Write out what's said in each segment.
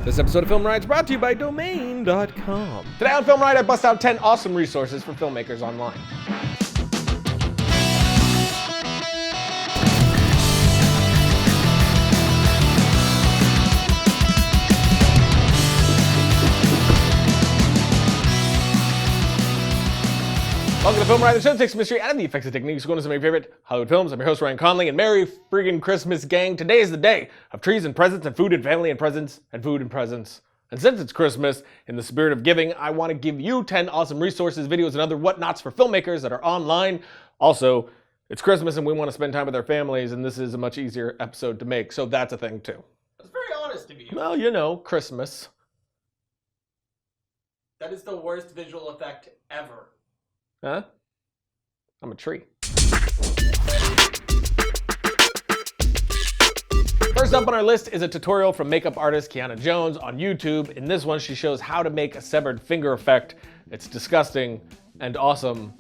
This episode of FilmRiot is brought to you by Domain.com. Today on FilmRiot, I bust out 10 awesome resources for filmmakers online. Welcome to FilmRiot, the show that takes mystery out of the effects and techniques going to some of your favorite Hollywood films. I'm your host, Ryan Conley, and Merry friggin' Christmas, gang. Today is the day of trees and presents and food and family and presents and food and presents. And since it's Christmas, in the spirit of giving, I want to give you 10 awesome resources, videos, and other whatnots for filmmakers that are online. Also, it's Christmas and we want to spend time with our families, and this is a much easier episode to make, so that's a thing too. That's very honest of you. Well, you know, Christmas. That is the worst visual effect ever. Huh? I'm a tree. First up on our list is a tutorial from makeup artist Kiana Jones on YouTube. In this one, she shows how to make a severed finger effect. It's disgusting and awesome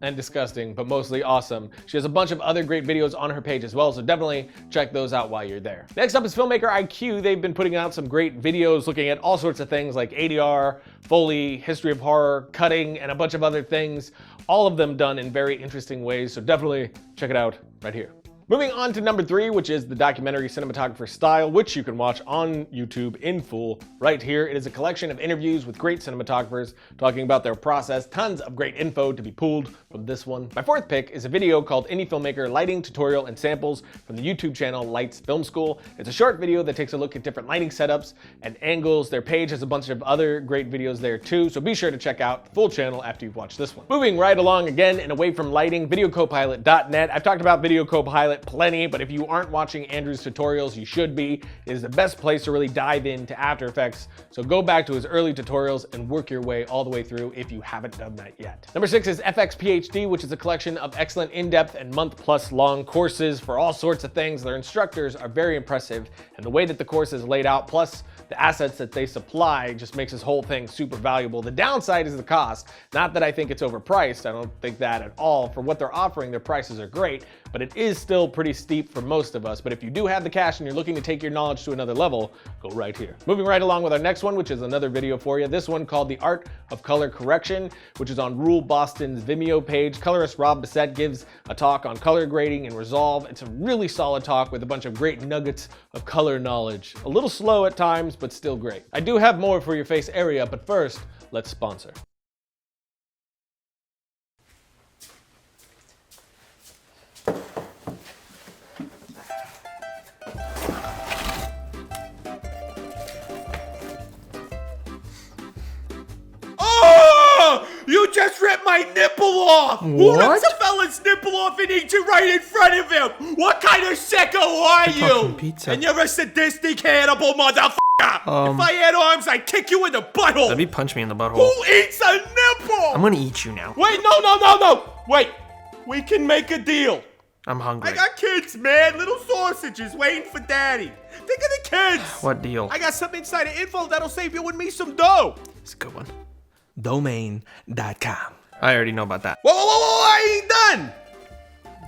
and disgusting, but mostly awesome. She has a bunch of other great videos on her page as well, so definitely check those out while you're there. Next up is FilmmakerIQ. They've been putting out some great videos looking at all sorts of things like ADR, Foley, history of horror, cutting, and a bunch of other things. All of them done in very interesting ways, so definitely check it out right here. Moving on to number 3, which is the documentary Cinematographer Style, which you can watch on YouTube in full right here. It is a collection of interviews with great cinematographers talking about their process. Tons of great info to be pulled from this one. My fourth pick is a video called Indie Filmmaker Lighting Tutorial and Samples from the YouTube channel Lights Film School. It's a short video that takes a look at different lighting setups and angles. Their page has a bunch of other great videos there too, so be sure to check out the full channel after you've watched this one. Moving right along again and away from lighting, VideoCopilot.net. I've talked about Video Copilot plenty, but if you aren't watching Andrew's tutorials, you should be. It is the best place to really dive into After Effects, so go back to his early tutorials and work your way all the way through if you haven't done that yet. Number 6 is FXPHD, which is a collection of excellent in-depth and month-plus long courses for all sorts of things. Their instructors are very impressive, and the way that the course is laid out, plus the assets that they supply, just makes this whole thing super valuable. The downside is the cost. Not that I think it's overpriced, I don't think that at all. For what they're offering, their prices are great, but it is still pretty steep for most of us. But if you do have the cash and you're looking to take your knowledge to another level, go right here. Moving right along with our next one, which is another video for you. This one called The Art of Color Correction, which is on Rule Boston's Vimeo page. Colorist Rob Bissett gives a talk on color grading and resolve. It's a really solid talk with a bunch of great nuggets of color knowledge. A little slow at times, but still great. I do have more for your face area, but first, let's sponsor. You just ripped my nipple off! Who rips a fella's nipple off and eats it right in front of him? What kind of sicko are you? Pizza. And you're a sadistic cannibal motherfucker! If I had arms, I'd kick you in the butthole! Let me punch me in the butthole. Who eats a nipple? I'm gonna eat you now. Wait, no! Wait, we can make a deal. I'm hungry. I got kids, man. Little sausages waiting for daddy. Think of the kids. What deal? I got some insider info that'll save you and me some dough. It's a good one. Domain.com. I already know about that. Whoa, I ain't done.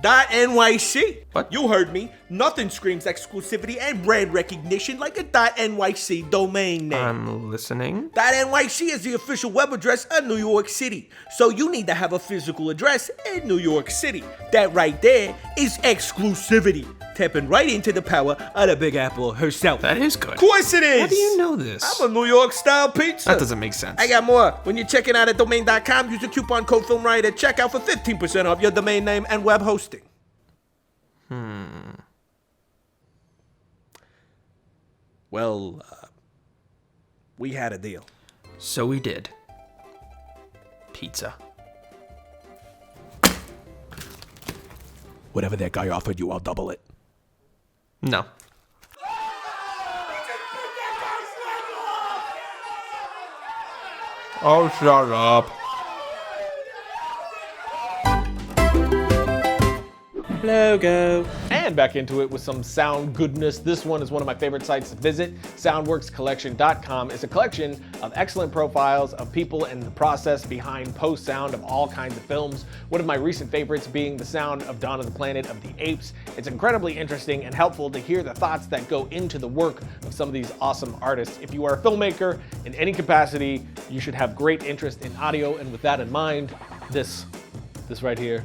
.nyc. What? You heard me. Nothing screams exclusivity and brand recognition like a .nyc domain name. I'm listening. .nyc is the official web address of New York City. So you need to have a physical address in New York City. That right there is exclusivity. Tapping right into the power of the Big Apple herself. That is good. Of course it is. How do you know this? I'm a New York style pizza. That doesn't make sense. I got more. When you're checking out at domain.com, use the coupon code FilmRiot at checkout for 15% off your domain name and web hosting. Well, we had a deal. So we did. Pizza. Whatever that guy offered you, I'll double it. No. Oh, shut up. Logo. And and back into it with some sound goodness. This one is one of my favorite sites to visit. SoundWorksCollection.com is a collection of excellent profiles of people and the process behind post-sound of all kinds of films. One of my recent favorites being the sound of Dawn of the Planet of the Apes. It's incredibly interesting and helpful to hear the thoughts that go into the work of some of these awesome artists. If you are a filmmaker in any capacity, you should have great interest in audio, and with that in mind, this right here.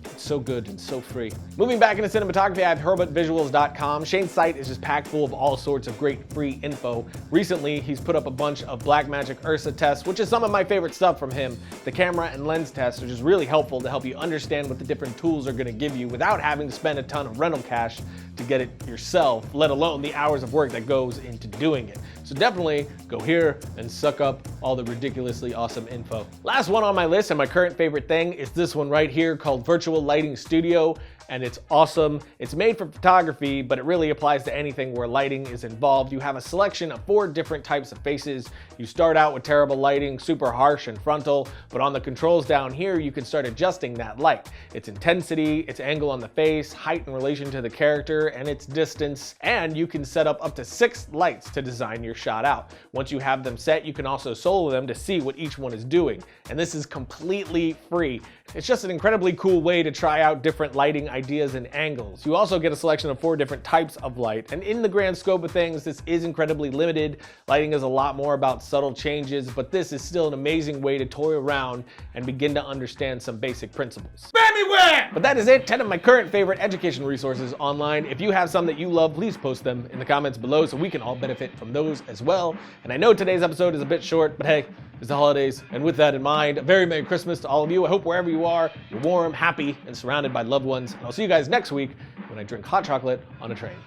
It's so good and so free. Moving back into cinematography, I have HurlbutVisuals.com. Shane's site is just packed full of all sorts of great free info. Recently, he's put up a bunch of Blackmagic Ursa tests, which is some of my favorite stuff from him. The camera and lens tests, which is really helpful to help you understand what the different tools are gonna give you without having to spend a ton of rental cash to get it yourself, let alone the hours of work that goes into doing it. So definitely go here and suck up all the ridiculously awesome info. Last one on my list, and my current favorite thing, is this one right here called Virtual Lighting Studio, and it's awesome. It's made for photography, but it really applies to anything where lighting is involved. You have a selection of 4 different types of faces. You start out with terrible lighting, super harsh and frontal, but on the controls down here, you can start adjusting that light. Its intensity, its angle on the face, height in relation to the character, and its distance, and you can set up to 6 lights to design your shot out. Once you have them set, you can also solo them to see what each one is doing, and this is completely free. It's just an incredibly cool way to try out different lighting ideas and angles. You also get a selection of 4 different types of light, and in the grand scope of things, this is incredibly limited. Lighting is a lot more about subtle changes, but this is still an amazing way to toy around and begin to understand some basic principles. Everywhere! But that is it, 10 of my current favorite education resources online. If you have some that you love, please post them in the comments below so we can all benefit from those as well. And I know today's episode is a bit short, but hey, it's the holidays, and with that in mind, a very Merry Christmas to all of you. I hope wherever you are, you're warm, happy, and surrounded by loved ones. And I'll see you guys next week when I drink hot chocolate on a train.